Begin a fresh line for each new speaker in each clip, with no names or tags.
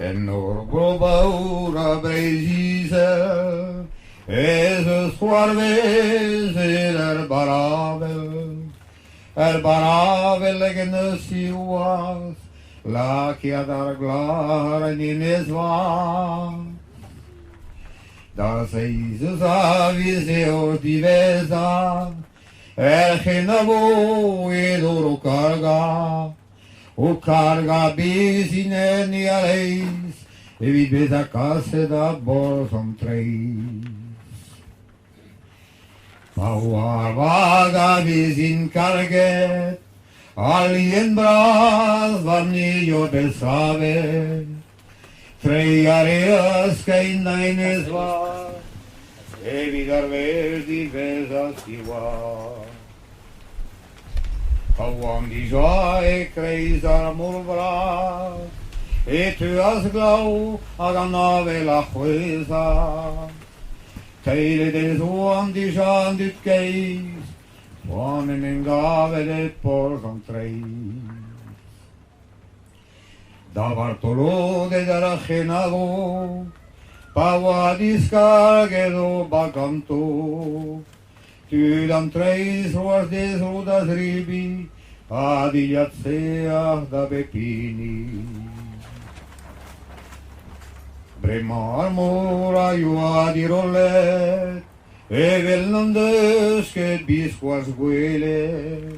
En nur paura precisa, es suarves el barabel que no siwas, la que a dar glar ni nesva. Da seis avis eo divesa, el genavo ed oro carga, o carga bisine ni aleis, e vives a casa da bosom treis. Power vaga visin carget, alien bras vanillo besave, trei areas que in deines war, e vidar verdi vesas iwa. Pauam di joie e creis amor bras, e tu has glau a ganave la jueza. Teile des uam di jan dit geis, oamen en gave de porgon treis. Da Bartolò de Daragenado, paua discargedo bacanto, tu dam treis roas des rodas ribi, adigliazzea da Bepini. Bremar mora ioa di rollet, e vel non desket bisquas guele,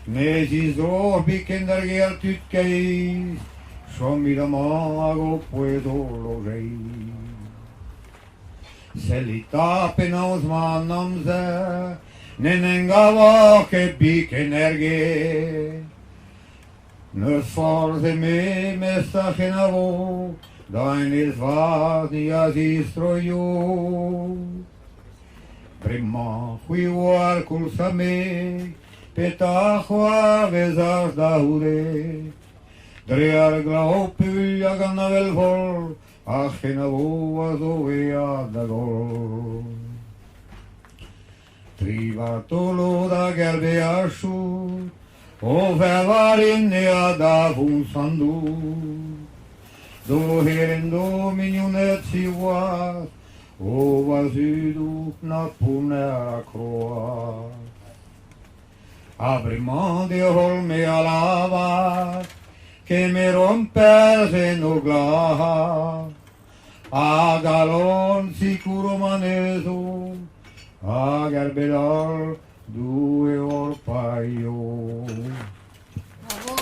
nesis drobi kendarger tutkeis, som mi da mago puedo lo rei. Se li tapen aus manam ze, nenengava che biken erge, ne forze me mestagenavo, deines vadias istroiu. Prima huiuar culsame, petahua vesas daude, drear glaupul aganavel vol, agenavo azovea da gol. Trivatolo da gelbe asciut, o vevarin nea da funsandu, do heren dominion et siwas, o vasidu na punea croa. Abrimande holme alavat, che me rompese no glas, a galon sicuro maneso, a gerbedal due orpaio.
Bravo.